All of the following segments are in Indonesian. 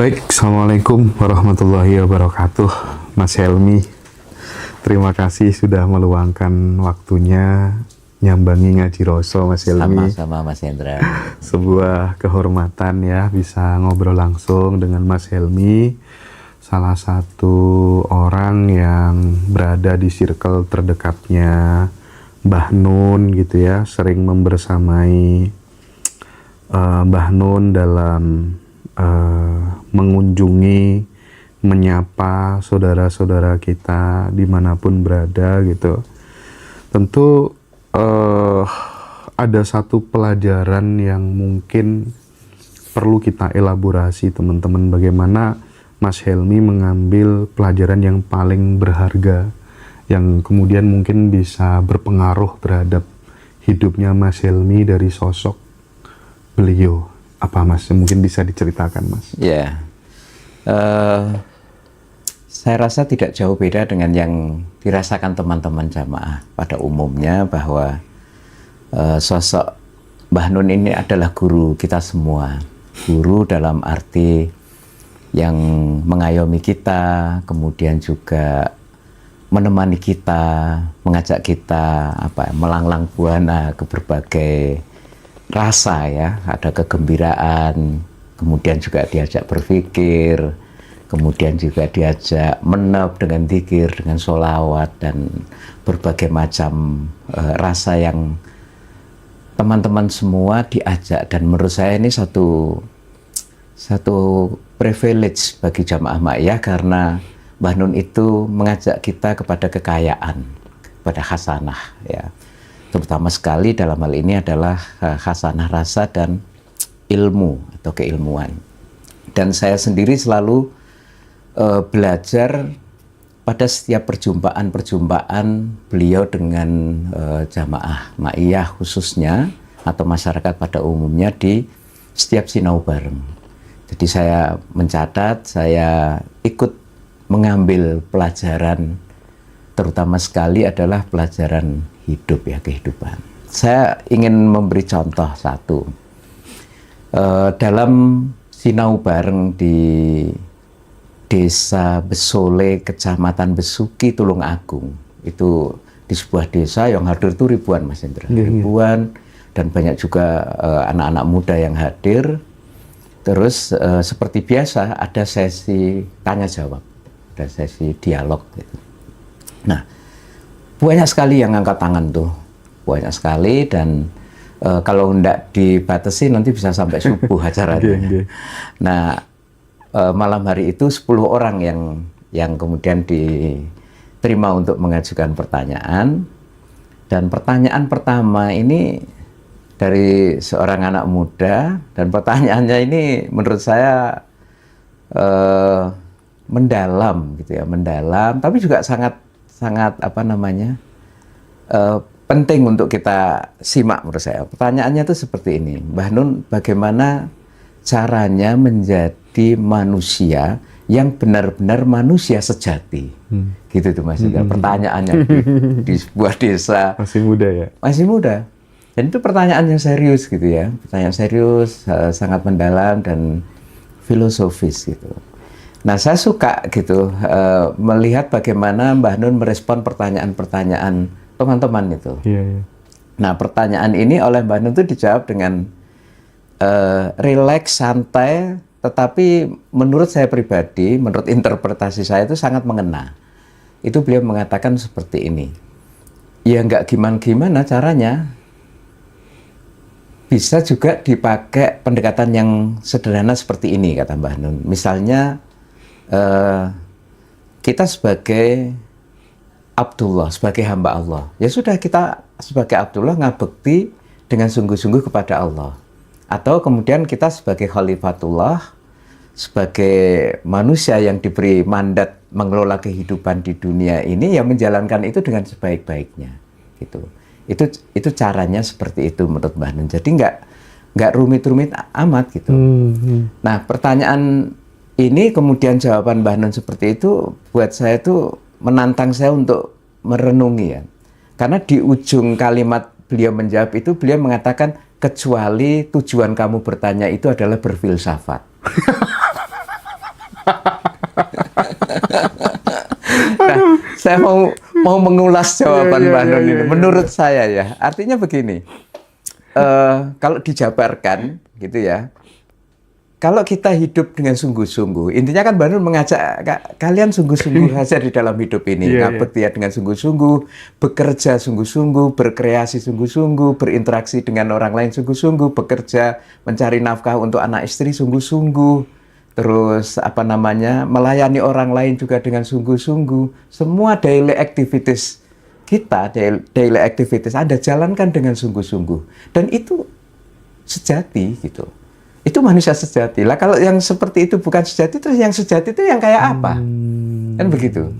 Baik, Assalamualaikum warahmatullahi wabarakatuh, Mas Helmi. Terima kasih sudah meluangkan waktunya nyambangi Ngaji Roso, Mas Helmi. Sama-sama, Mas Hendra. Sebuah kehormatan ya bisa ngobrol langsung dengan Mas Helmi, salah satu orang yang berada di circle terdekatnya Mbah Nun gitu ya, sering membersamai Mbah Nun dalam mengunjungi, menyapa saudara-saudara kita dimanapun berada gitu. Tentu ada satu pelajaran yang mungkin perlu kita elaborasi teman-teman, bagaimana Mas Helmi mengambil pelajaran yang paling berharga yang kemudian mungkin bisa berpengaruh terhadap hidupnya Mas Helmi dari sosok beliau. Apa Mas, mungkin bisa diceritakan Mas? Ya, saya rasa tidak jauh beda dengan yang dirasakan teman-teman jamaah pada umumnya, bahwa sosok Mbah Nun ini adalah guru kita semua. Guru dalam arti yang mengayomi kita, kemudian juga menemani kita, mengajak kita melanglang buana ke berbagai rasa ya, ada kegembiraan, kemudian juga diajak berpikir, kemudian juga diajak menep dengan zikir, dengan sholawat, dan berbagai macam rasa yang teman-teman semua diajak. Dan menurut saya ini satu privilege bagi jamaah Ma'iyah, karena Mbah Nun itu mengajak kita kepada kekayaan, kepada khasanah ya. Terutama sekali dalam hal ini adalah khasanah rasa dan ilmu atau keilmuan. Dan saya sendiri selalu belajar pada setiap perjumpaan beliau dengan jamaah Ma'iyah khususnya, atau masyarakat pada umumnya, di setiap sinau bareng. Jadi saya mencatat, saya ikut mengambil pelajaran, terutama sekali adalah pelajaran hidup ya, kehidupan. Saya ingin memberi contoh satu. Dalam sinau bareng di Desa Besole, Kecamatan Besuki, Tulungagung. Itu di sebuah desa yang hadir itu ribuan, Mas Indra. Ribuan, dan banyak juga anak-anak muda yang hadir. Terus seperti biasa ada sesi tanya jawab, ada sesi dialog gitu. Nah, banyak sekali yang angkat tangan tuh, banyak sekali, dan kalau enggak dibatasi nanti bisa sampai subuh acaranya. Nah, malam hari itu 10 orang yang kemudian diterima untuk mengajukan pertanyaan. Dan pertanyaan pertama ini dari seorang anak muda, dan pertanyaannya ini menurut saya mendalam gitu ya, mendalam, tapi juga sangat penting untuk kita simak menurut saya. Pertanyaannya itu seperti ini: Mbah Nun, bagaimana caranya menjadi manusia yang benar-benar manusia sejati? Gitu tuh Mas. Pertanyaannya di sebuah desa. Masih muda ya? Masih muda. Dan itu pertanyaan yang serius gitu ya. Pertanyaan serius, sangat mendalam dan filosofis gitu. Nah, saya suka gitu melihat bagaimana Mbah Nun merespon pertanyaan-pertanyaan teman-teman itu. Iya. Nah, pertanyaan ini oleh Mbah Nun itu dijawab dengan rileks, santai, tetapi menurut saya pribadi, menurut interpretasi saya itu sangat mengena. Itu beliau mengatakan seperti ini: ya nggak gimana-gimana caranya, bisa juga dipakai pendekatan yang sederhana seperti ini, kata Mbah Nun. Misalnya, kita sebagai Abdullah, sebagai hamba Allah, ya sudah, kita sebagai Abdullah ngabekti dengan sungguh-sungguh kepada Allah. Atau kemudian kita sebagai Khalifatullah, sebagai manusia yang diberi mandat mengelola kehidupan di dunia ini, yang menjalankan itu dengan sebaik-baiknya gitu. Itu caranya seperti itu menurut Mbah Nun. Jadi nggak rumit-rumit amat gitu. Nah, pertanyaan ini kemudian jawaban Mbah Nun seperti itu buat saya itu menantang saya untuk merenungi ya. Karena di ujung kalimat beliau menjawab itu, beliau mengatakan, kecuali tujuan kamu bertanya itu adalah berfilsafat. Nah, saya mau mengulas jawaban Iya, Mbak iya, Nun iya, ini. iya. Menurut saya ya, artinya begini. Kalau dijabarkan gitu ya, kalau kita hidup dengan sungguh-sungguh, intinya kan Mbak Nun mengajak kalian sungguh-sungguh saja di dalam hidup ini, Iya, iya. ngabekti ya dengan sungguh-sungguh, bekerja sungguh-sungguh, berkreasi sungguh-sungguh, berinteraksi dengan orang lain sungguh-sungguh, bekerja mencari nafkah untuk anak istri sungguh-sungguh, terus apa namanya, melayani orang lain juga dengan sungguh-sungguh. Semua daily activities kita, daily activities Anda jalankan dengan sungguh-sungguh, dan itu sejati gitu. Itu manusia sejati. Lah kalau yang seperti itu bukan sejati, terus yang sejati itu yang kayak apa? Kan begitu.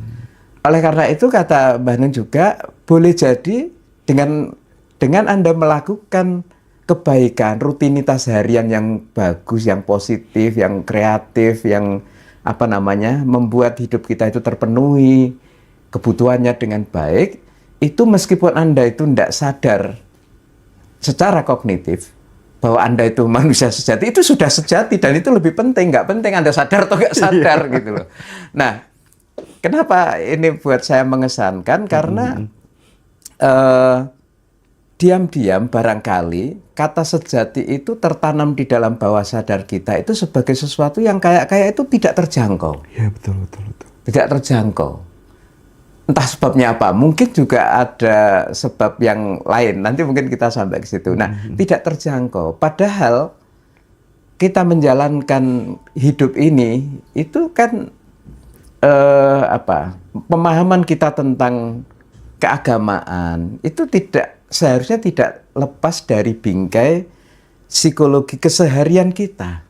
Oleh karena itu kata Mbah Nun juga, boleh jadi dengan Anda melakukan kebaikan, rutinitas harian yang bagus, yang positif, yang kreatif, yang apa namanya, membuat hidup kita itu terpenuhi kebutuhannya dengan baik, itu meskipun Anda itu tidak sadar secara kognitif bahwa Anda itu manusia sejati, itu sudah sejati, dan itu lebih penting. Nggak penting Anda sadar atau nggak sadar gitu loh. Nah, kenapa ini buat saya mengesankan? Karena diam-diam barangkali kata sejati itu tertanam di dalam bawah sadar kita itu sebagai sesuatu yang kayak itu tidak terjangkau. Iya, betul, betul, betul. Tidak terjangkau. Entah sebabnya apa, mungkin juga ada sebab yang lain. Nanti mungkin kita sampai ke situ. Nah, tidak terjangkau. Padahal kita menjalankan hidup ini itu kan pemahaman kita tentang keagamaan itu seharusnya tidak lepas dari bingkai psikologi keseharian kita.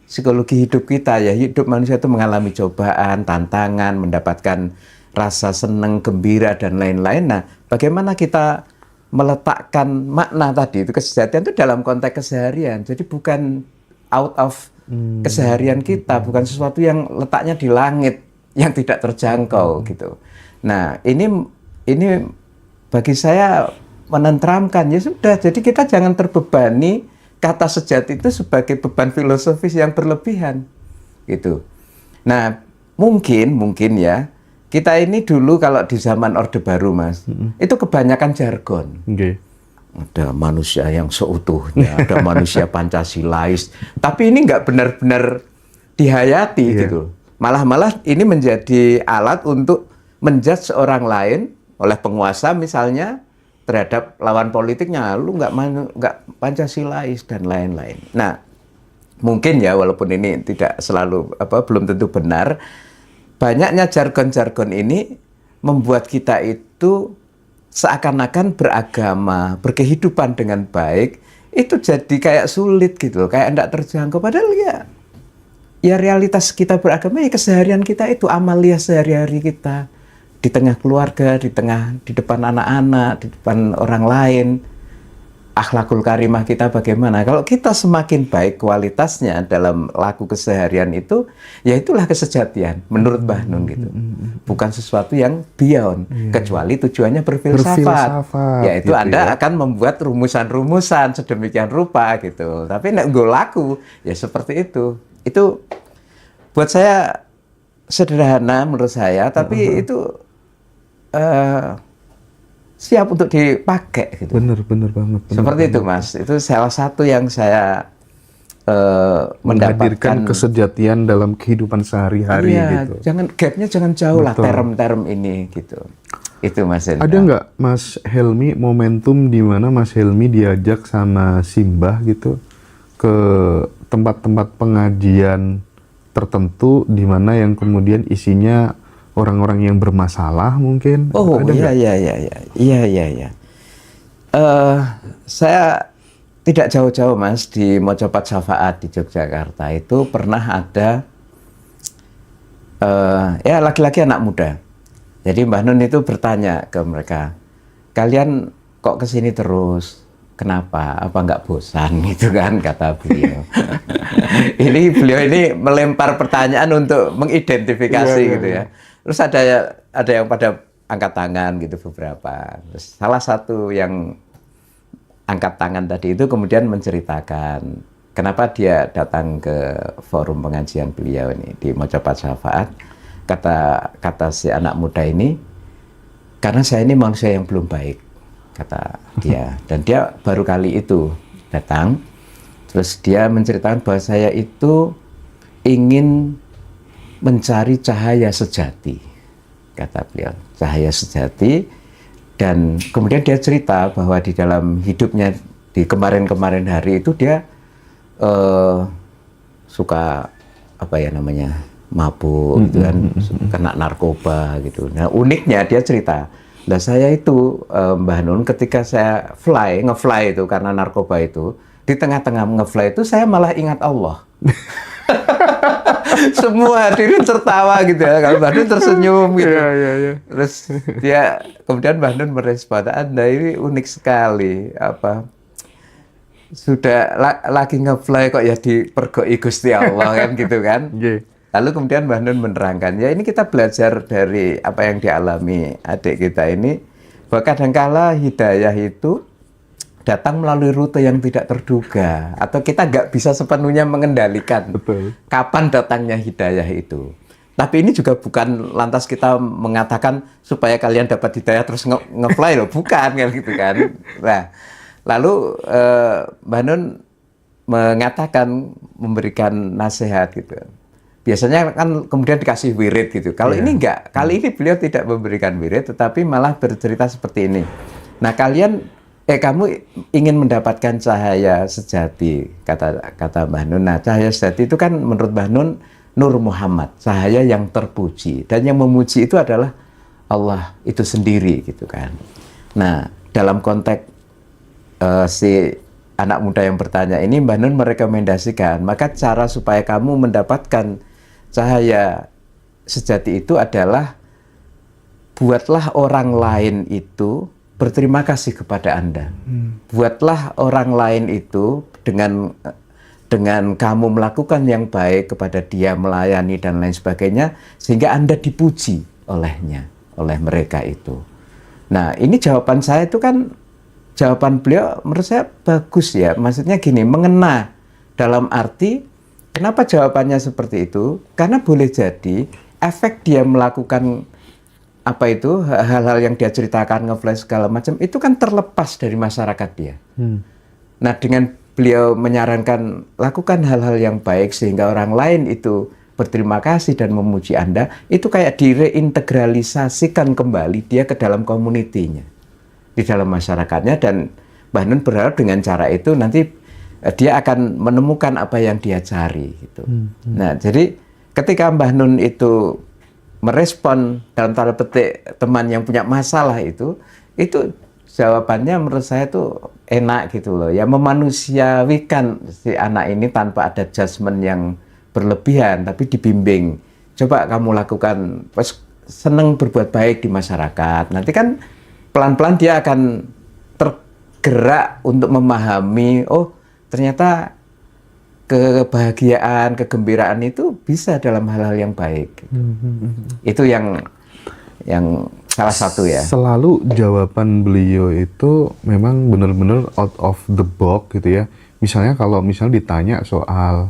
Psikologi hidup kita ya, hidup manusia itu mengalami cobaan, tantangan, mendapatkan rasa senang, gembira, dan lain-lain. Nah, bagaimana kita meletakkan makna tadi itu kesejatian itu dalam konteks keseharian. Jadi bukan out of keseharian kita, bukan sesuatu yang letaknya di langit yang tidak terjangkau gitu. Nah, ini bagi saya menenteramkan. Ya sudah, jadi kita jangan terbebani kata sejati itu sebagai beban filosofis yang berlebihan gitu. Nah, mungkin ya kita ini dulu kalau di zaman Orde Baru, Mas, itu kebanyakan jargon. Okay. Ada manusia yang seutuhnya, ada manusia Pancasilais, tapi ini nggak benar-benar dihayati gitu. Malah ini menjadi alat untuk menjudge orang lain oleh penguasa misalnya terhadap lawan politiknya, lu nggak Pancasilais dan lain-lain. Nah, mungkin ya walaupun ini tidak selalu belum tentu benar. Banyaknya jargon-jargon ini membuat kita itu seakan-akan beragama, berkehidupan dengan baik, itu jadi kayak sulit gitu, kayak tidak terjangkau. Padahal ya realitas kita beragama ya keseharian kita itu, amalia sehari-hari kita di tengah keluarga, di depan anak-anak, di depan orang lain. Akhlakul karimah kita bagaimana? Kalau kita semakin baik kualitasnya dalam laku keseharian itu, ya itulah kesejatian menurut Mbah Nun gitu. Bukan sesuatu yang beyond, kecuali tujuannya berfilsafat. Yaitu gitu, Anda akan membuat rumusan-rumusan sedemikian rupa gitu. Tapi nek nggo laku, ya seperti itu. Itu buat saya sederhana menurut saya, tapi itu siap untuk dipakai gitu. Bener banget. Seperti itu, Mas. Itu salah satu yang saya menghadirkan kesejatian dalam kehidupan sehari-hari gitu. Gapnya jangan jauh lah term-term ini gitu. Itu Mas Hendra. Ada nggak Mas Helmi momentum di mana Mas Helmi diajak sama Simbah gitu ke tempat-tempat pengajian tertentu di mana yang kemudian isinya orang-orang yang bermasalah mungkin? Oh iya. Saya tidak jauh-jauh Mas, di Mojopat Syafaat di Yogyakarta itu pernah ada laki-laki anak muda. Jadi Mbah Nun itu bertanya ke mereka, kalian kok kesini terus? Kenapa? Apa nggak bosan gitu kan, kata beliau. Beliau ini melempar pertanyaan untuk mengidentifikasi gitu ya. Terus ada yang pada angkat tangan gitu beberapa. Terus salah satu yang angkat tangan tadi itu kemudian menceritakan kenapa dia datang ke forum pengajian beliau ini di Mojopat Syafaat? Kata si anak muda ini, karena saya ini manusia yang belum baik, kata dia. Dan dia baru kali itu datang, terus dia menceritakan bahwa saya itu ingin mencari cahaya sejati, kata beliau, cahaya sejati. Dan kemudian dia cerita bahwa di dalam hidupnya di kemarin-kemarin hari itu dia suka apa ya namanya, mabuk gitu kan, kena narkoba gitu. Nah uniknya dia cerita, nah saya itu Mbah Nun ketika saya ngefly itu karena narkoba itu, di tengah-tengah ngefly itu saya malah ingat Allah. Semua hadirin tertawa gitu ya, kalau Mbah Nun tersenyum gitu. Terus dia kemudian Mbah Nun merespon, Anda ini unik sekali, apa sudah lagi ngefly kok ya dipergoi Gusti Allah kan gitu kan. Lalu kemudian Mbah Nun menerangkan, ya ini kita belajar dari apa yang dialami adik kita ini, bahwa kadangkala hidayah itu datang melalui rute yang tidak terduga, atau kita nggak bisa sepenuhnya mengendalikan kapan datangnya hidayah itu. Tapi ini juga bukan lantas kita mengatakan supaya kalian dapat hidayah terus ngefly loh, bukan kan gitu kan. Nah, lalu Mbah Nun mengatakan, memberikan nasihat gitu. Biasanya kan kemudian dikasih wirid gitu. Kalau ini enggak, kali ini beliau tidak memberikan wirid, tetapi malah bercerita seperti ini. Nah kamu ingin mendapatkan cahaya sejati, kata Mbah Nun. Nah cahaya sejati itu kan menurut Mbah Nun Nur Muhammad, cahaya yang terpuji. Dan yang memuji itu adalah Allah itu sendiri gitu kan. Nah dalam konteks si anak muda yang bertanya ini, Mbah Nun merekomendasikan, maka cara supaya kamu mendapatkan cahaya sejati itu adalah buatlah orang lain itu berterima kasih kepada Anda. Buatlah orang lain itu dengan kamu melakukan yang baik kepada dia, melayani dan lain sebagainya, sehingga Anda dipuji oleh mereka itu. Nah ini jawaban saya itu kan, jawaban beliau menurut saya bagus ya. Maksudnya gini, mengena dalam arti, kenapa jawabannya seperti itu? Karena boleh jadi efek dia melakukan apa itu, hal-hal yang dia ceritakan, nge-flash segala macam, itu kan terlepas dari masyarakat dia. Nah dengan beliau menyarankan lakukan hal-hal yang baik sehingga orang lain itu berterima kasih dan memuji Anda, itu kayak direintegralisasikan kembali dia ke dalam komunitinya, di dalam masyarakatnya. Dan Mbah Nun berharap dengan cara itu nanti dia akan menemukan apa yang dia cari gitu. Nah jadi ketika Mbah Nun itu merespon dalam tanda petik teman yang punya masalah itu jawabannya menurut saya tuh enak gitu loh ya, memanusiawikan si anak ini tanpa ada judgement yang berlebihan, tapi dibimbing, coba kamu lakukan, seneng berbuat baik di masyarakat, nanti kan pelan-pelan dia akan tergerak untuk memahami, oh ternyata kebahagiaan, kegembiraan itu bisa dalam hal-hal yang baik. Itu yang salah satu ya. Selalu jawaban beliau itu memang benar-benar out of the box gitu ya. Misalnya kalau ditanya soal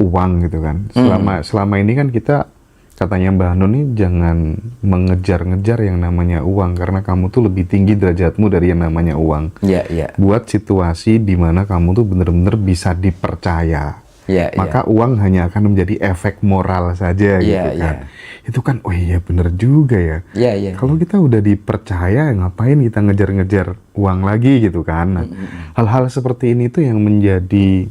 uang gitu kan. Selama ini kan kita, katanya Mbah Nun ini jangan mengejar-ngejar yang namanya uang, karena kamu tuh lebih tinggi derajatmu dari yang namanya uang. Buat situasi di mana kamu tuh benar-benar bisa dipercaya. Maka uang hanya akan menjadi efek moral saja gitu kan. Itu kan, oh iya bener juga ya. Kalau kita udah dipercaya, ngapain kita ngejar-ngejar uang lagi gitu kan. Nah, hal-hal seperti ini tuh yang menjadi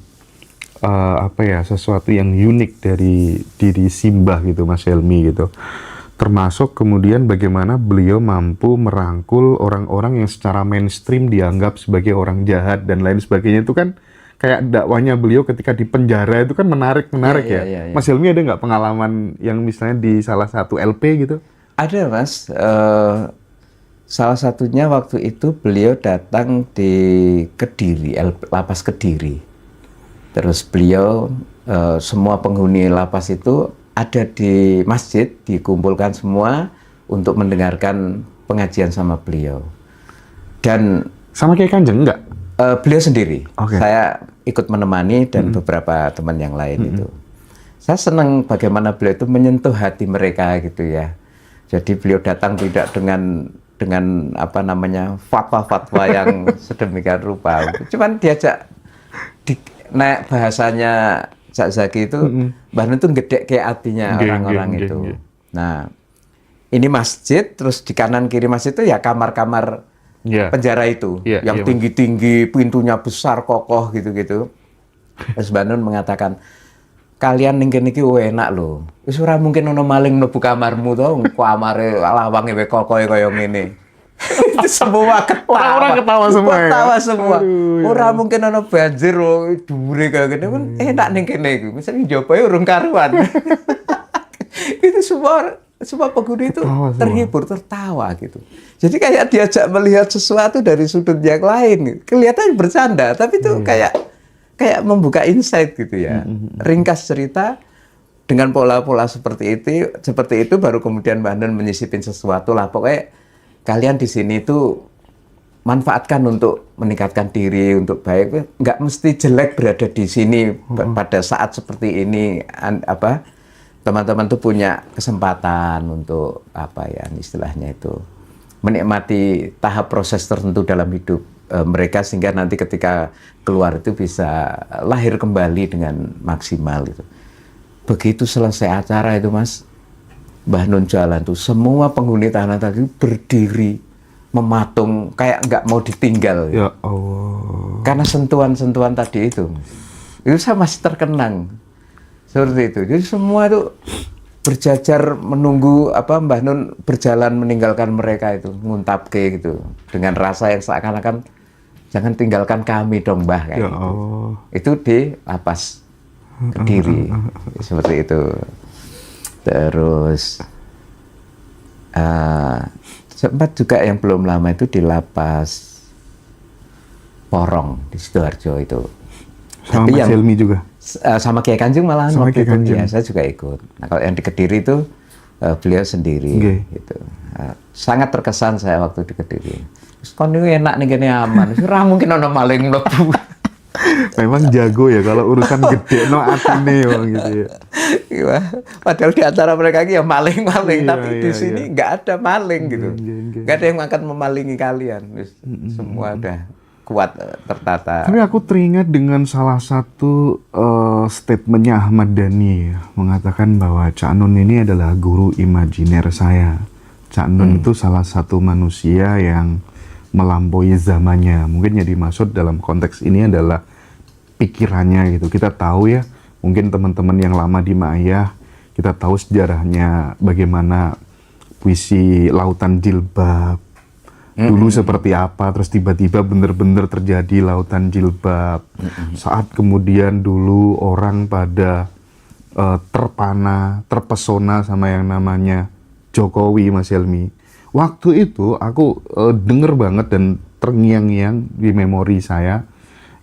sesuatu yang unik dari diri Simbah gitu, Mas Helmy gitu. Termasuk kemudian bagaimana beliau mampu merangkul orang-orang yang secara mainstream dianggap sebagai orang jahat dan lain sebagainya. Itu kan kayak dakwanya beliau ketika di penjara itu kan menarik ya. Mas Helmy ada nggak pengalaman yang misalnya di salah satu LP gitu? Ada Mas. Salah satunya waktu itu beliau datang di Kediri, lapas Kediri. Terus beliau, semua penghuni lapas itu ada di masjid, dikumpulkan semua untuk mendengarkan pengajian sama beliau. Dan sama Kiai Kanjeng enggak? Beliau sendiri. Okay. Saya ikut menemani dan beberapa teman yang lain itu. Saya senang bagaimana beliau itu menyentuh hati mereka gitu ya. Jadi beliau datang tidak dengan apa namanya fatwa-fatwa yang sedemikian rupa. Cuman diajak naik bahasanya Cak Zaki itu, Mbah Nun itu gede kayak hatinya orang-orang itu. Nah, ini masjid, terus di kanan kiri masjid itu ya kamar-kamar penjara itu, yang tinggi-tinggi, pintunya besar, kokoh gitu-gitu. Terus Mbah Nun mengatakan, kalian ning kene iki enak lho. Wis ora mungkin ono maling mlebu kamarmu to, kamare lawange wae kokohe kaya ngene. Itu semua ketawa. Orang-orang ketawa semua. Ketawa semua. Aduh, Ora mungkin ono banjir dhuwure kaya ngene kan enak ning kene iku. Misale njoboe urung karuan. Itu semua penghuni itu terhibur, tertawa gitu. Jadi kayak diajak melihat sesuatu dari sudut yang lain. Kelihatan bercanda, tapi itu kayak membuka insight gitu ya. Ringkas cerita dengan pola-pola seperti itu baru kemudian Mbah Nun menyisipin sesuatu lah. Pokoknya kalian di sini tuh manfaatkan untuk meningkatkan diri, untuk baik. Nggak mesti jelek berada di sini pada saat seperti ini. Teman-teman tuh punya kesempatan untuk apa ya istilahnya itu menikmati tahap proses tertentu dalam hidup mereka sehingga nanti ketika keluar itu bisa lahir kembali dengan maksimal gitu. Begitu selesai acara itu Mas, Mbah Nun jalan tuh semua penghuni tanah tadi berdiri mematung kayak nggak mau ditinggal. Ya Allah. Karena sentuhan-sentuhan tadi itu saya masih terkenang. Seperti itu. Jadi semua itu berjajar menunggu Mbah Nun berjalan meninggalkan mereka itu, nguntapke gitu. Dengan rasa yang seakan-akan jangan tinggalkan kami dong Mbah kayak gitu. Itu di lapas Kediri. Seperti itu. Terus sempat juga yang belum lama itu di lapas Porong di Sidoarjo itu. Sama Mas Helmi juga? Sama Kiai Kanjeng malahan sama waktu Kiai itu ya, saya juga ikut. Nah kalau yang di Kediri itu beliau sendiri gitu. Sangat terkesan saya waktu di Kediri. Terus kon ini enak nih gini aman. Ora mungkin ono maling mlebu. Memang jago ya kalau urusan gede no atine gitu ya. Iya. Padahal di antara mereka ya maling-maling, tapi di sini nggak ada maling gitu. Nggak ada yang akan memalingi kalian. Semua udah kuat tertata. Tapi aku teringat dengan salah satu statementnya Ahmad Dhani ya, mengatakan bahwa Cak Nun ini adalah guru imajiner saya. Cak Nun itu salah satu manusia yang melampaui zamannya. Mungkin yang dimaksud dalam konteks ini adalah pikirannya gitu. Kita tahu ya, mungkin teman-teman yang lama di Ma'ayah, kita tahu sejarahnya bagaimana puisi Lautan Jilbab dulu seperti apa, terus tiba-tiba bener-bener terjadi Lautan Jilbab. Saat kemudian dulu orang pada terpesona sama yang namanya Jokowi, Mas Helmi. Waktu itu aku denger banget dan terngiang-ngiang di memori saya,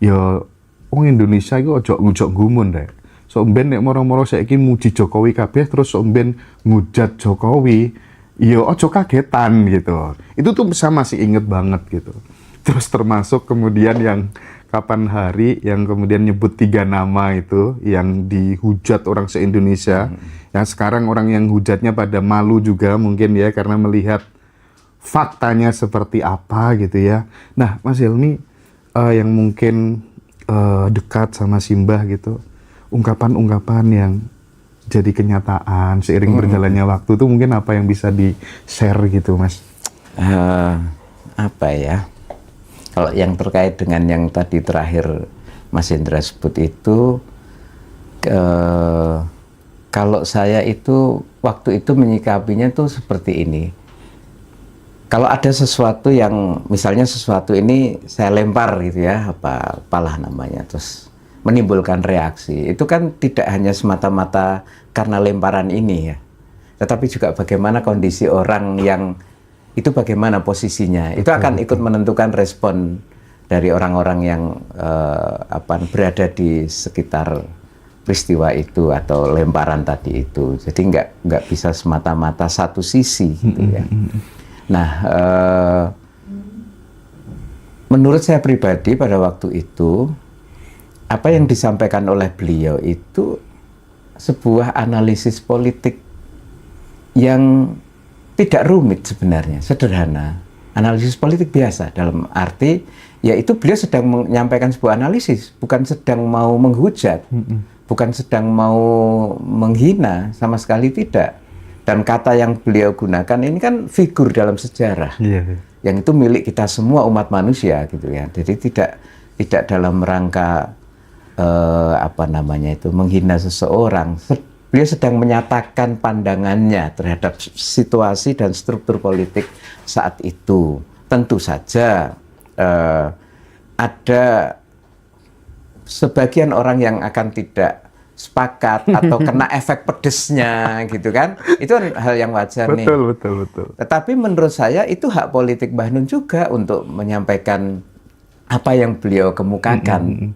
ya orang Indonesia itu ojo gumun deh. So ben nek moro-moro saiki muji Jokowi kabeh terus so ben ngujat Jokowi. Iya, ojo kagetan gitu. Itu tuh saya masih inget banget gitu. Terus termasuk kemudian yang kapan hari yang kemudian nyebut 3 nama itu yang dihujat orang se-Indonesia. Yang sekarang orang yang hujatnya pada malu juga mungkin ya karena melihat faktanya seperti apa gitu ya. Nah, Mas Helmi yang mungkin dekat sama Simbah gitu, ungkapan-ungkapan yang jadi kenyataan seiring berjalannya waktu itu mungkin apa yang bisa di-share gitu Mas? Apa ya? Kalau yang terkait dengan yang tadi terakhir Mas Hendra sebut itu, kalau saya itu waktu itu menyikapinya tuh seperti ini. Kalau ada sesuatu yang misalnya sesuatu ini saya lempar gitu ya, apalah namanya, terus menimbulkan reaksi. Itu kan tidak hanya semata-mata karena lemparan ini ya, tetapi juga bagaimana kondisi orang yang itu bagaimana posisinya. Itu akan ikut menentukan respon dari orang-orang yang berada di sekitar peristiwa itu atau lemparan tadi itu. Jadi nggak bisa semata-mata satu sisi gitu ya. Nah, menurut saya pribadi pada waktu itu apa yang disampaikan oleh beliau itu sebuah analisis politik yang tidak rumit sebenarnya, sederhana. Analisis politik biasa dalam arti yaitu beliau sedang menyampaikan sebuah analisis, bukan sedang mau menghujat, bukan sedang mau menghina, sama sekali tidak. Dan kata yang beliau gunakan ini kan figur dalam sejarah, yang itu milik kita semua umat manusia gitu ya. Jadi tidak dalam rangka apa namanya itu menghina seseorang. Beliau sedang menyatakan pandangannya terhadap situasi dan struktur politik saat itu. Tentu saja ada sebagian orang yang akan tidak sepakat atau kena efek pedesnya gitu kan. Itu hal yang wajar nih. Betul. Tetapi menurut saya itu hak politik Mbah Nun juga untuk menyampaikan apa yang beliau kemukakan.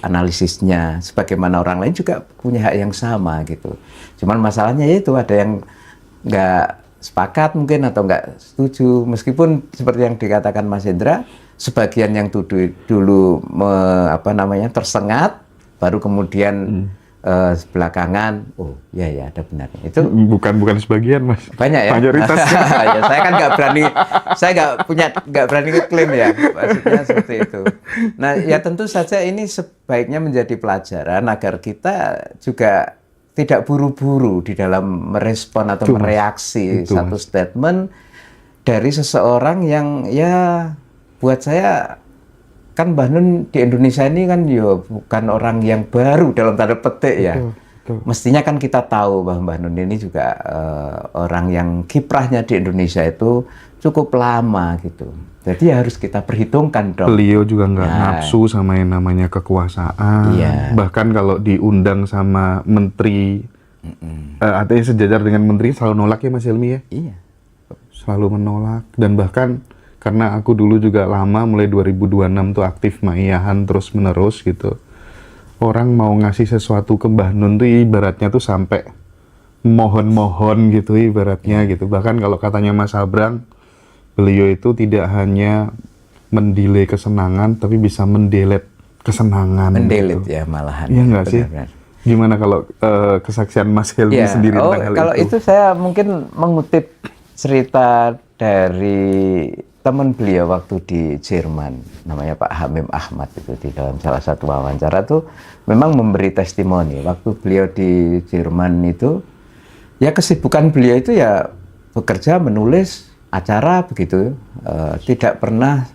Analisisnya sebagaimana orang lain juga punya hak yang sama gitu. Cuman masalahnya itu ada yang nggak sepakat mungkin atau nggak setuju, meskipun seperti yang dikatakan Mas Hendra, sebagian yang dulu tersengat, baru kemudian belakangan ya ada benarnya. Itu bukan sebagian, Mas, banyak ya, mayoritas. Ya, saya kan nggak berani ngeklaim ya, maksudnya seperti itu. Nah ya tentu saja ini sebaiknya menjadi pelajaran agar kita juga tidak buru-buru di dalam merespon atau mereaksi satu statement dari seseorang yang ya buat saya kan Mbah Nun di Indonesia ini kan ya bukan orang yang baru dalam tanda petik ya. Betul. Mestinya kan kita tahu bahwa Mbah Nun ini juga orang yang kiprahnya di Indonesia itu cukup lama gitu. Jadi harus kita perhitungkan dong. Beliau juga nggak nafsu sama yang namanya kekuasaan. Iya. Bahkan kalau diundang sama menteri, artinya sejajar dengan menteri selalu nolak ya Mas Helmi ya? Iya. Selalu menolak, dan bahkan karena aku dulu juga lama, mulai 2026 tuh aktif maiyahan terus menerus gitu. Orang mau ngasih sesuatu ke Mbah Nun tuh ibaratnya tuh sampai mohon-mohon gitu ibaratnya gitu. Bahkan kalau katanya Mas Abrang, beliau itu tidak hanya mendelay kesenangan, tapi bisa mendelet kesenangan. Mendelet gitu. ya malahan. Iya nggak sih? Gimana kalau kesaksian Mas Helmi sendiri tentang hal kalau itu? itu saya mungkin mengutip cerita dari teman beliau waktu di Jerman, namanya Pak Hamim Ahmad, itu di dalam salah satu wawancara tuh memang memberi testimoni waktu beliau di Jerman itu, ya kesibukan beliau itu ya bekerja, menulis acara begitu, tidak pernah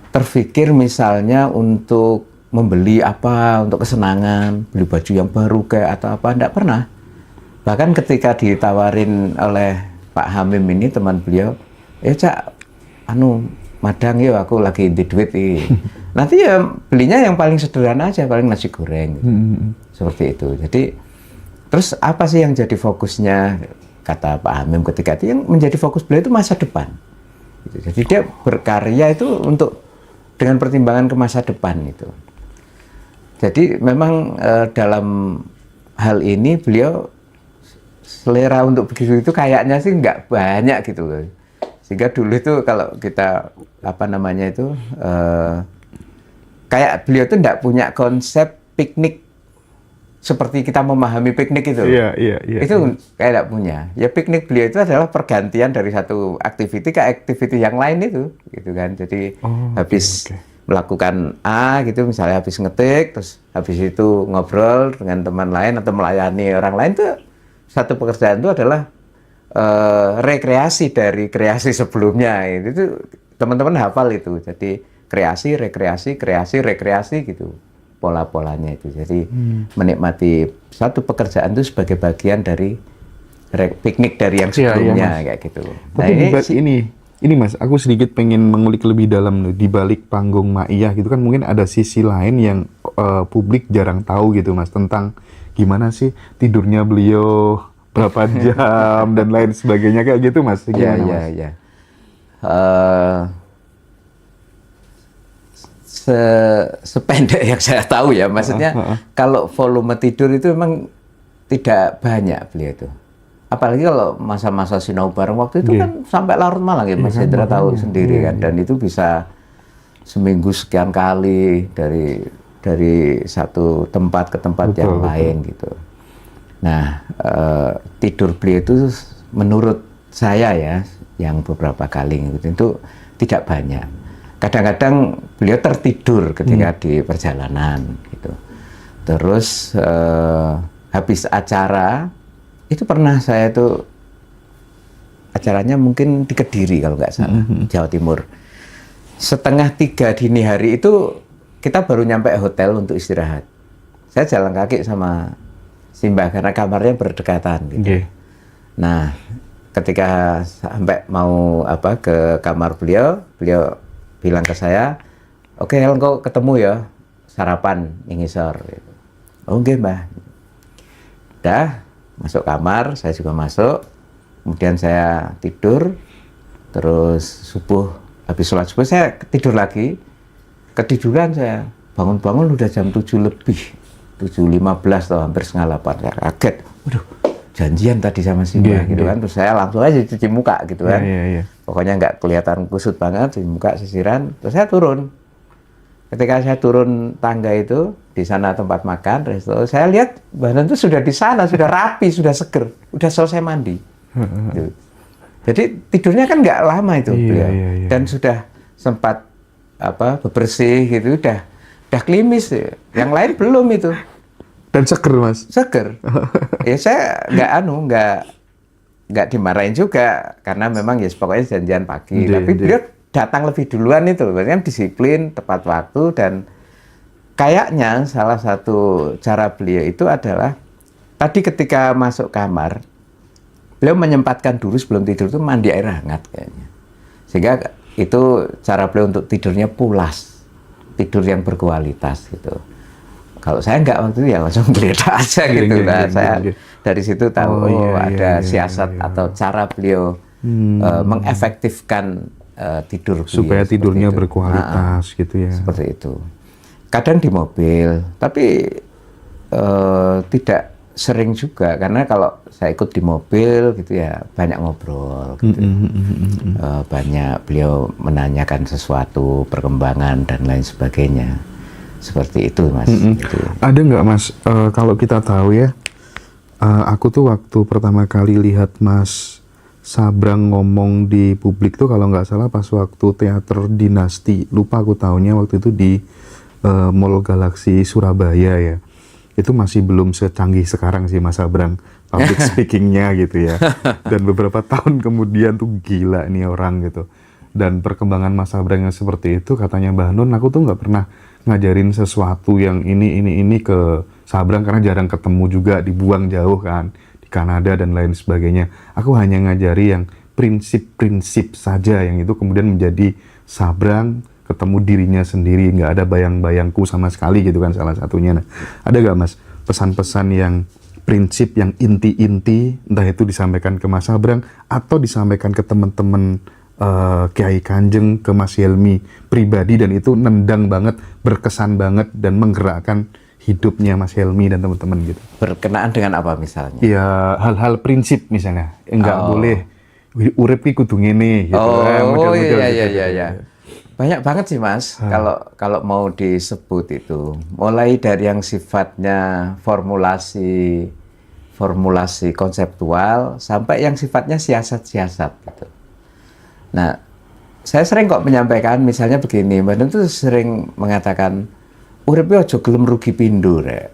terfikir misalnya untuk membeli apa untuk kesenangan, beli baju yang baru kayak atau apa, tidak pernah. Bahkan ketika ditawarin oleh Pak Hamim ini teman beliau, Cak, madang yuk aku lagi inti duit nanti ya belinya yang paling sederhana aja, paling nasi goreng gitu. Seperti itu. Jadi terus apa sih yang jadi fokusnya, kata Pak Hamim ketika itu, yang menjadi fokus beliau itu masa depan gitu. Jadi dia berkarya itu untuk dengan pertimbangan ke masa depan itu. Jadi memang dalam hal ini beliau selera untuk begitu itu kayaknya sih nggak banyak gitu loh. Sehingga dulu itu kalau kita kayak beliau itu enggak punya konsep piknik seperti kita memahami piknik itu. Iya. Itu kayak enggak punya. Ya piknik beliau itu adalah pergantian dari satu aktiviti ke aktiviti yang lain itu, gitu kan. Jadi habis melakukan A gitu, misalnya habis ngetik, terus habis itu ngobrol dengan teman lain atau melayani orang lain, tuh satu pekerjaan itu adalah rekreasi dari kreasi sebelumnya. Itu teman-teman hafal itu. Jadi kreasi, rekreasi gitu pola-polanya itu. Jadi menikmati satu pekerjaan itu sebagai bagian dari piknik dari yang sebelumnya, iya, kayak gitu. Tapi ini Mas, aku sedikit pengen mengulik lebih dalam di balik panggung maiyah gitu kan, mungkin ada sisi lain yang publik jarang tahu gitu Mas, tentang gimana sih tidurnya beliau, berapa jam dan lain sebagainya kayak gitu Mas. Gimana, Mas? Iya. Sependek yang saya tahu ya, maksudnya kalau volume tidur itu memang tidak banyak beliau itu. Apalagi kalau masa-masa sinau bareng waktu itu kan sampai larut malam ya, Mas Hendra tahu sendiri kan, dan itu bisa seminggu sekian kali dari satu tempat ke tempat yang lain gitu. Nah, tidur beliau itu menurut saya ya, yang beberapa kali gitu, itu tidak banyak. Kadang-kadang beliau tertidur ketika di perjalanan gitu. Terus habis acara itu pernah saya itu acaranya mungkin di Kediri kalau nggak salah, Jawa Timur. 2:30 dini hari itu kita baru nyampe hotel untuk istirahat. Saya jalan kaki sama Simbah karena kamarnya berdekatan gitu. Nah, ketika sampai mau ke kamar beliau bilang ke saya, "Oke, engkau ketemu ya, sarapan ning ngisor." Gitu. "Oh, nggih, Mbah." Udah masuk kamar, saya juga masuk. Kemudian saya tidur, terus subuh, habis sholat subuh saya tidur lagi. Ketiduran saya, bangun-bangun udah jam 7 lebih, 7:15 atau hampir 7:30. Saya kaget, waduh, janjian tadi sama Simbah gitu kan. Terus saya langsung aja cuci muka gitu kan. Pokoknya nggak kelihatan kusut banget, cuci muka sisiran. Terus saya turun. Ketika saya turun tangga itu, di sana tempat makan, resto, saya lihat Mbah Nun itu sudah di sana, sudah rapi, sudah seger, udah selesai mandi. Gitu. Jadi tidurnya kan nggak lama itu beliau. Dan sudah sempat bebersih gitu, udah klimis. Yang lain belum itu. Dan seger, Mas? Seger. Ya saya nggak dimarahin juga karena memang ya pokoknya janjian pagi. Tapi beliau datang lebih duluan itu, berarti disiplin, tepat waktu, dan kayaknya salah satu cara beliau itu adalah tadi ketika masuk kamar, beliau menyempatkan dulu sebelum tidur itu mandi air hangat kayaknya. Sehingga itu cara beliau untuk tidurnya pulas, tidur yang berkualitas gitu. Kalau saya nggak waktu itu ya langsung geledak aja gitu. Nah, saya dari situ tahu ada siasat atau cara beliau mengefektifkan tidur beliau. Supaya tidurnya berkualitas gitu ya. Seperti itu. Kadang di mobil, tapi tidak sering juga karena kalau saya ikut di mobil gitu ya banyak ngobrol gitu. Banyak beliau menanyakan sesuatu, perkembangan dan lain sebagainya. Seperti itu, Mas. Gitu. Ada nggak, Mas, kalau kita tahu ya, aku tuh waktu pertama kali lihat Mas Sabrang ngomong di publik tuh kalau nggak salah pas waktu teater Dinasti, lupa aku tahunya waktu itu di Mall Galaxy Surabaya ya. Itu masih belum secanggih sekarang sih Mas Sabrang public speakingnya gitu ya. Dan beberapa tahun kemudian tuh gila nih orang gitu. Dan perkembangan Mas Sabrang yang seperti itu, katanya Mbah Nun, aku tuh nggak pernah ngajarin sesuatu yang ini ke Sabrang karena jarang ketemu juga, dibuang jauh kan di Kanada dan lain sebagainya. Aku hanya ngajari yang prinsip-prinsip saja yang itu kemudian menjadi Sabrang ketemu dirinya sendiri, nggak ada bayang-bayangku sama sekali gitu kan salah satunya. Nah, ada nggak, Mas, pesan-pesan yang prinsip yang inti-inti, entah itu disampaikan ke Mas Sabrang atau disampaikan ke teman-teman Kiai Kanjeng, ke Mas Helmy pribadi, dan itu nendang banget, berkesan banget dan menggerakkan hidupnya Mas Helmy dan teman-teman gitu? Berkenaan dengan apa misalnya? Ya hal-hal prinsip misalnya, nggak boleh urip ki kudu ngene gitu. Iya. Banyak banget sih, Mas. Kalau mau disebut itu, mulai dari yang sifatnya formulasi konseptual sampai yang sifatnya siasat-siasat gitu. Nah, saya sering kok menyampaikan misalnya begini, Mbak Nun tuh sering mengatakan, urip ojo gelem rugi pindho rek.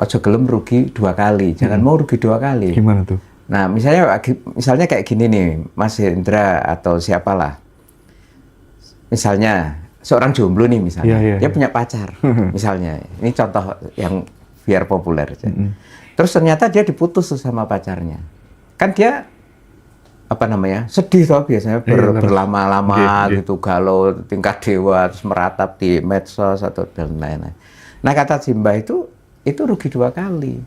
Ojo gelem rugi 2 kali, jangan mau rugi 2 kali. Gimana tuh? Nah, misalnya kayak gini nih, Mas Hendra atau siapalah. Misalnya seorang jomblo nih misalnya, dia punya pacar, misalnya. Ini contoh yang biar populer aja. Terus ternyata dia diputus sama pacarnya. Kan dia sedih toh biasanya berlama-lama gitu, galau tingkat dewa, terus meratap di medsos atau dan lain-lain. Nah, kata Simbah itu rugi 2 kali.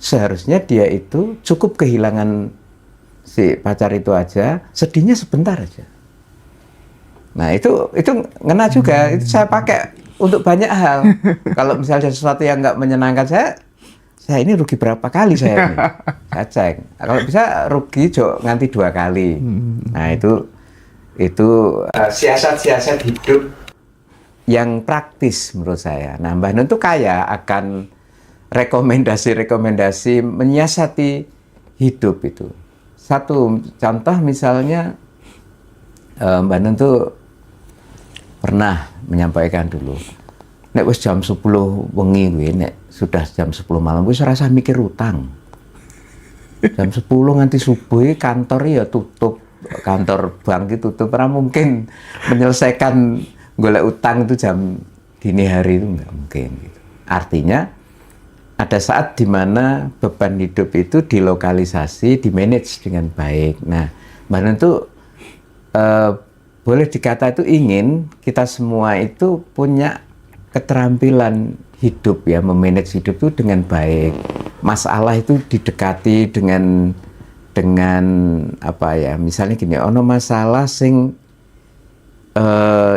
Seharusnya dia itu cukup kehilangan si pacar itu aja, sedihnya sebentar aja. Nah, itu ngena juga. Itu saya pakai untuk banyak hal. Kalau misalnya sesuatu yang nggak menyenangkan saya ini rugi berapa kali saya ini? Saya cek. Kalau bisa rugi nganti 2 kali. Nah, itu siasat-siasat hidup yang praktis menurut saya. Nah, Mbah Nun tuh kaya akan rekomendasi-rekomendasi menyiasati hidup itu. Satu contoh misalnya, Mbah Nun tuh pernah menyampaikan dulu, nek wis jam 10 wengi kuwi, nek sudah jam 10 malam wis rasa mikir utang. Jam 10 nganti subuh kantor ya tutup, kantor bank itu tutup, ora mungkin menyelesaikan golek utang itu jam dini hari itu nggak mungkin gitu. Artinya ada saat di mana beban hidup itu dilokalisasi, dimanage dengan baik. Nah, Mbah Nun itu boleh dikata itu ingin kita semua itu punya keterampilan hidup ya, memanage hidup itu dengan baik. Masalah itu didekati dengan apa ya? Misalnya gini, ono masalah sing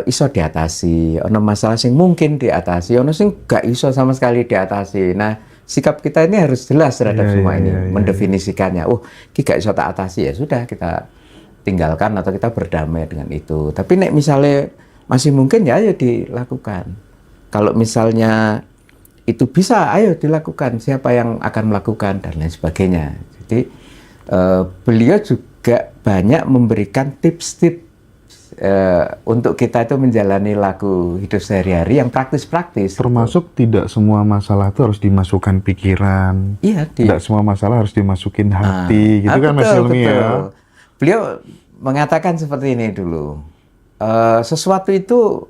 iso diatasi, ono masalah sing mungkin diatasi, ono sing gak iso sama sekali diatasi. Nah, sikap kita ini harus jelas terhadap semua ini, mendefinisikannya. Oh, iki gak iso tak atasi, ya sudah kita tinggalkan atau kita berdamai dengan itu. Tapi nek misalnya masih mungkin ya ayo dilakukan. Kalau misalnya itu bisa, ayo dilakukan. Siapa yang akan melakukan dan lain sebagainya. Jadi beliau juga banyak memberikan tips-tips untuk kita itu menjalani laku hidup sehari-hari yang praktis-praktis. Termasuk tidak semua masalah itu harus dimasukkan pikiran. Iya, tidak semua masalah harus dimasukin hati, gitu kan Mas Helmi ya. Beliau mengatakan seperti ini dulu. Sesuatu itu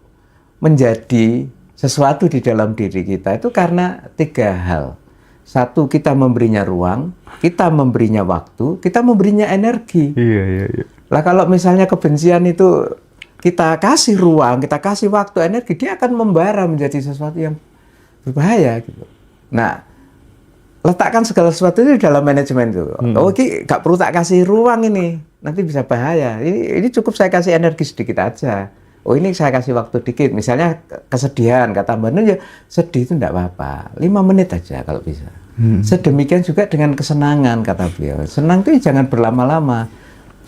menjadi sesuatu di dalam diri kita itu karena 3 hal. Satu, kita memberinya ruang, kita memberinya waktu, kita memberinya energi. Iya. Lah kalau misalnya kebencian itu kita kasih ruang, kita kasih waktu, energi, dia akan membara menjadi sesuatu yang berbahaya gitu. Nah, letakkan segala sesuatu itu dalam manajemen itu. Oh, ini gak perlu tak kasih ruang ini, nanti bisa bahaya. Ini cukup saya kasih energi sedikit aja. Oh, ini saya kasih waktu dikit. Misalnya kesedihan, kata Mbak Nun ya sedih itu enggak apa-apa. 5 menit aja kalau bisa. Sedemikian juga dengan kesenangan, kata beliau. Senang itu jangan berlama-lama.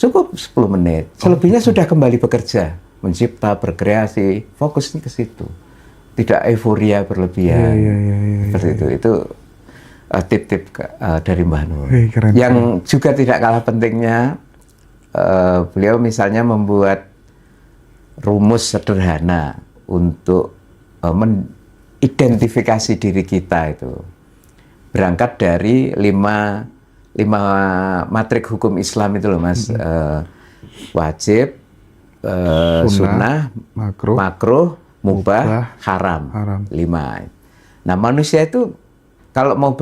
Cukup 10 menit. Selebihnya sudah kembali bekerja, mencipta, berkreasi, fokusnya ke situ. Tidak euforia berlebihan. Seperti itu. Itu tip-tip dari Mbah Nun. Yang juga tidak kalah pentingnya, beliau misalnya membuat rumus sederhana untuk mengidentifikasi diri kita itu. Berangkat dari 5 matrik hukum Islam itu loh Mas. Wajib, sunnah, makruh, mubah, haram. 5. Nah, manusia itu kalau mau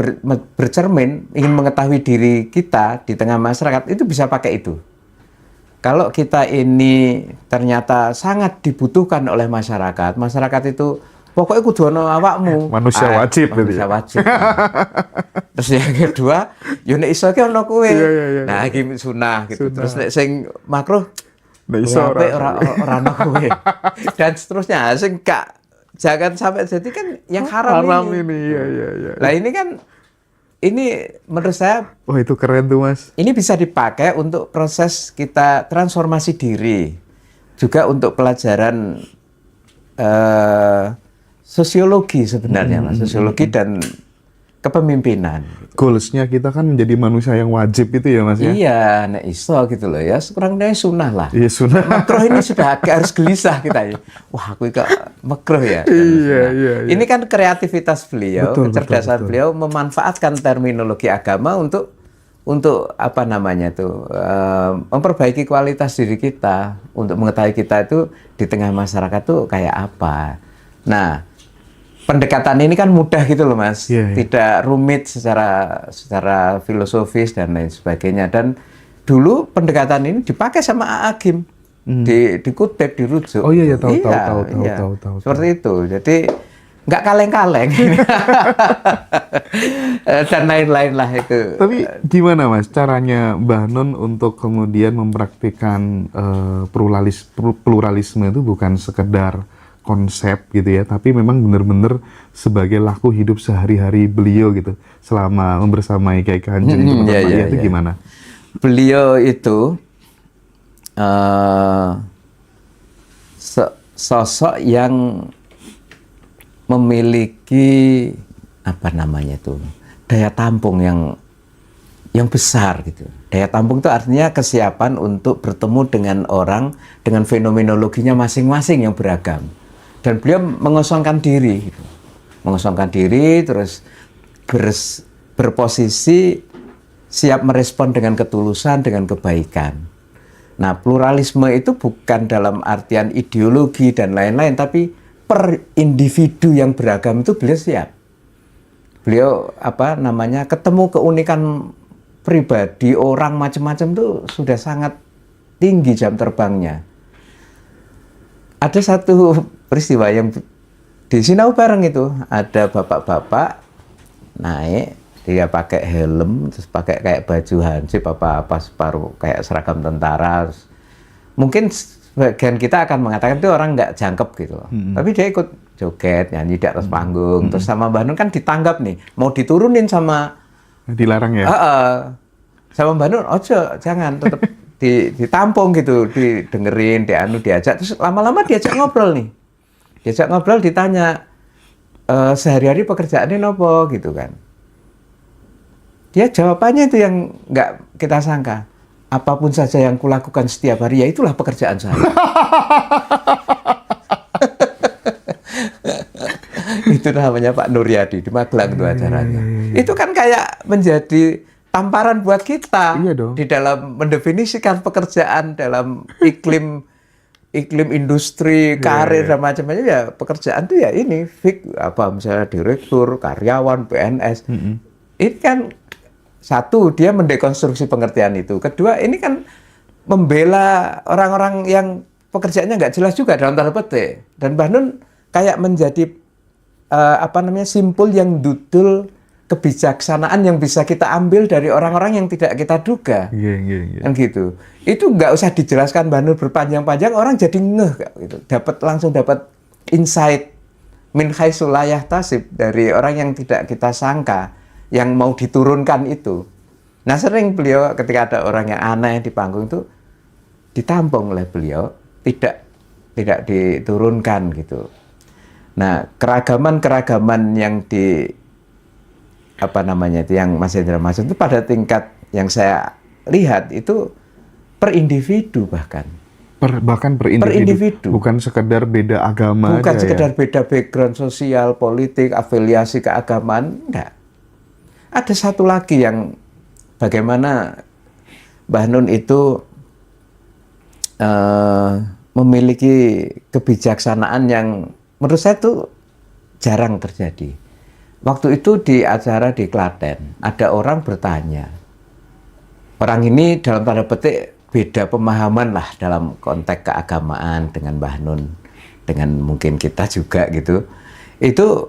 bercermin, ingin mengetahui diri kita di tengah masyarakat, itu bisa pakai itu. Kalau kita ini ternyata sangat dibutuhkan oleh masyarakat, masyarakat itu pokoknya kudu ono awakmu. Manusia wajib. Manusia wajib. Terus yang kedua, yo nek iso ki ono kowe. Nah, iki sunah gitu. Terus nek sing makruh nek iso ora ono kowe. Dan seterusnya, sing gak jangan sampai jadi kan yang haram ini. Iya. Nah, ini kan menurut saya, wah itu keren tuh Mas. Ini bisa dipakai untuk proses kita transformasi diri, juga untuk pelajaran sosiologi sebenarnya, Mas. Sosiologi dan kepemimpinan. Goals-nya kita kan menjadi manusia yang wajib itu ya Mas ya? Iya, nek iso gitu loh ya. Kurangnya sunnah lah. Iya, sunnah. Makruh ini sudah agak harus gelisah kita ya. Wah, aku kok makruh ya. Iya. Ini kan kreativitas beliau, kecerdasan beliau memanfaatkan terminologi agama untuk apa namanya tuh, memperbaiki kualitas diri kita, untuk mengetahui kita itu di tengah masyarakat tuh kayak apa. Nah, pendekatan ini kan mudah gitu loh Mas, tidak rumit secara filosofis dan lain sebagainya. Dan dulu pendekatan ini dipakai sama A'agim, dikutip, dirujuk. Oh iya, tahu. Seperti itu. Jadi nggak kaleng-kaleng dan lain-lain lah itu. Tapi gimana Mas caranya Mbah Nun untuk kemudian mempraktikkan pluralisme itu bukan sekedar konsep gitu ya, tapi memang benar-benar sebagai laku hidup sehari-hari beliau gitu selama membersamai Kiai Kanjeng itu gimana? Beliau itu sosok yang memiliki apa namanya itu, daya tampung yang besar gitu. Daya tampung itu artinya kesiapan untuk bertemu dengan orang dengan fenomenologinya masing-masing yang beragam. Dan beliau mengosongkan diri gitu. Mengosongkan diri, terus berposisi siap merespon dengan ketulusan, dengan kebaikan. Nah, pluralisme itu bukan dalam artian ideologi dan lain-lain, tapi per individu yang beragam itu beliau siap. Beliau ketemu keunikan pribadi orang macam-macam itu sudah sangat tinggi jam terbangnya. Ada satu peristiwa yang di Sinau bareng itu, ada bapak-bapak naik, dia pakai helm, terus pakai kayak baju hansip apa separuh kayak seragam tentara. Mungkin sebagian kita akan mengatakan itu orang nggak jangkep gitu loh. Tapi dia ikut joget, nyanyi di atas panggung. Terus sama Mbah Nun kan ditanggap nih, mau diturunin sama Dilarang ya? sama Mbah Nun, ojo, jangan, tetap ditampung gitu, didengerin, diajak. Terus lama-lama diajak ngobrol nih. Diajak ngobrol, ditanya, sehari-hari pekerjaannya nopo gitu kan. Dia jawabannya itu yang nggak kita sangka. Apapun saja yang kulakukan setiap hari, ya itulah pekerjaan saya. Itu namanya Pak Nuryadi di Magelang itu acaranya. Itu kan kayak menjadi tamparan buat kita di dalam mendefinisikan pekerjaan dalam iklim industri, karir dan macam-macam. Ya pekerjaan itu ya ini misalnya direktur, karyawan, PNS. Ini kan satu, dia mendekonstruksi pengertian itu. Kedua, ini kan membela orang-orang yang pekerjaannya nggak jelas juga dalam tanda petik. Dan Mbah Nun kayak menjadi simpul yang dudul kebijaksanaan yang bisa kita ambil dari orang-orang yang tidak kita duga. Kan gitu. Itu nggak usah dijelaskan Mbah Nun berpanjang-panjang, orang jadi ngeh gitu. Langsung dapat insight min haitsu la yahtasib dari orang yang tidak kita sangka, yang mau diturunkan itu. Nah, sering beliau ketika ada orang yang aneh di panggung itu ditampung oleh beliau, tidak diturunkan gitu. Nah, keragaman yang yang Mas Hendra maksud itu pada tingkat yang saya lihat itu per individu bahkan. Bahkan per individu. Bukan sekedar beda agama. Bukan sekedar beda background sosial, politik, afiliasi keagamaan, enggak. Ada satu lagi yang bagaimana Mbah Nun itu memiliki kebijaksanaan yang menurut saya itu jarang terjadi. Waktu itu di acara di Klaten, ada orang bertanya. Orang ini dalam tanda petik beda pemahaman lah dalam konteks keagamaan dengan Mbah Nun, dengan mungkin kita juga gitu. Itu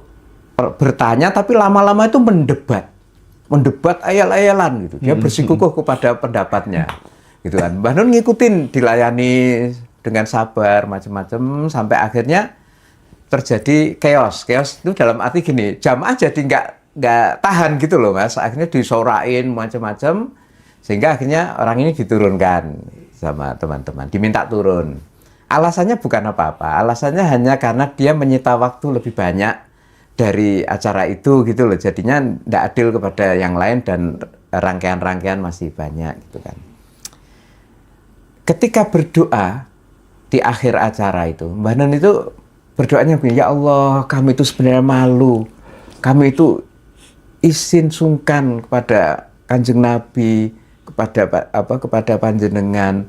bertanya tapi lama-lama itu mendebat ayal-ayalan gitu. Dia bersikukuh kepada pendapatnya, gitu kan. Mbah Nun ngikutin, dilayani dengan sabar macam-macam sampai akhirnya terjadi chaos. Chaos itu dalam arti gini, jamaah jadi nggak tahan gitu loh Mas. Akhirnya disorain macam-macam sehingga akhirnya orang ini diturunkan sama teman-teman, diminta turun. Alasannya bukan apa-apa, alasannya hanya karena dia menyita waktu lebih banyak dari acara itu gitu loh, jadinya tidak adil kepada yang lain dan rangkaian-rangkaian masih banyak gitu kan. Ketika berdoa di akhir acara itu, Mbah Nun itu berdoanya begini, ya Allah, kami itu sebenarnya malu, kami itu izin sungkan kepada Kanjeng Nabi, kepada panjenengan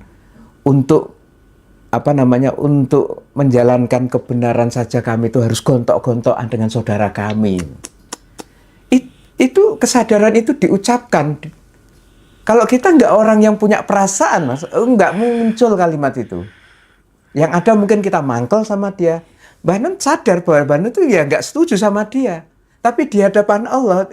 untuk untuk menjalankan kebenaran saja kami itu harus gontok-gontokan dengan saudara kami. Itu kesadaran itu diucapkan. Kalau kita nggak orang yang punya perasaan, Mas, nggak muncul kalimat itu. Yang ada mungkin kita mangkel sama dia. Mbah Nun sadar bahwa Mbah Nun itu ya nggak setuju sama dia. Tapi di hadapan Allah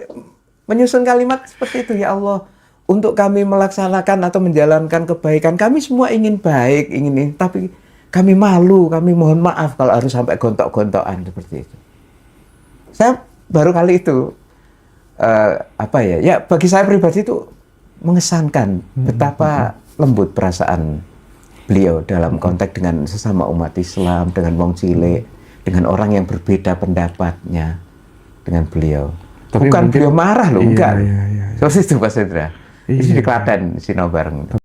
menyusun kalimat seperti itu, ya Allah, untuk kami melaksanakan atau menjalankan kebaikan, kami semua ingin baik, tapi kami malu, kami mohon maaf kalau harus sampai gontok-gontokan seperti itu. Saya baru kali itu, bagi saya pribadi itu mengesankan betapa lembut perasaan beliau dalam konteks dengan sesama umat Islam, dengan wong cilik, dengan orang yang berbeda pendapatnya dengan beliau. Tapi Bukan mungkin- beliau marah loh, Iya, enggak. iya, iya, iya. Seperti itu Mas Hendra. Di Iya. Klaten, Sinau bareng.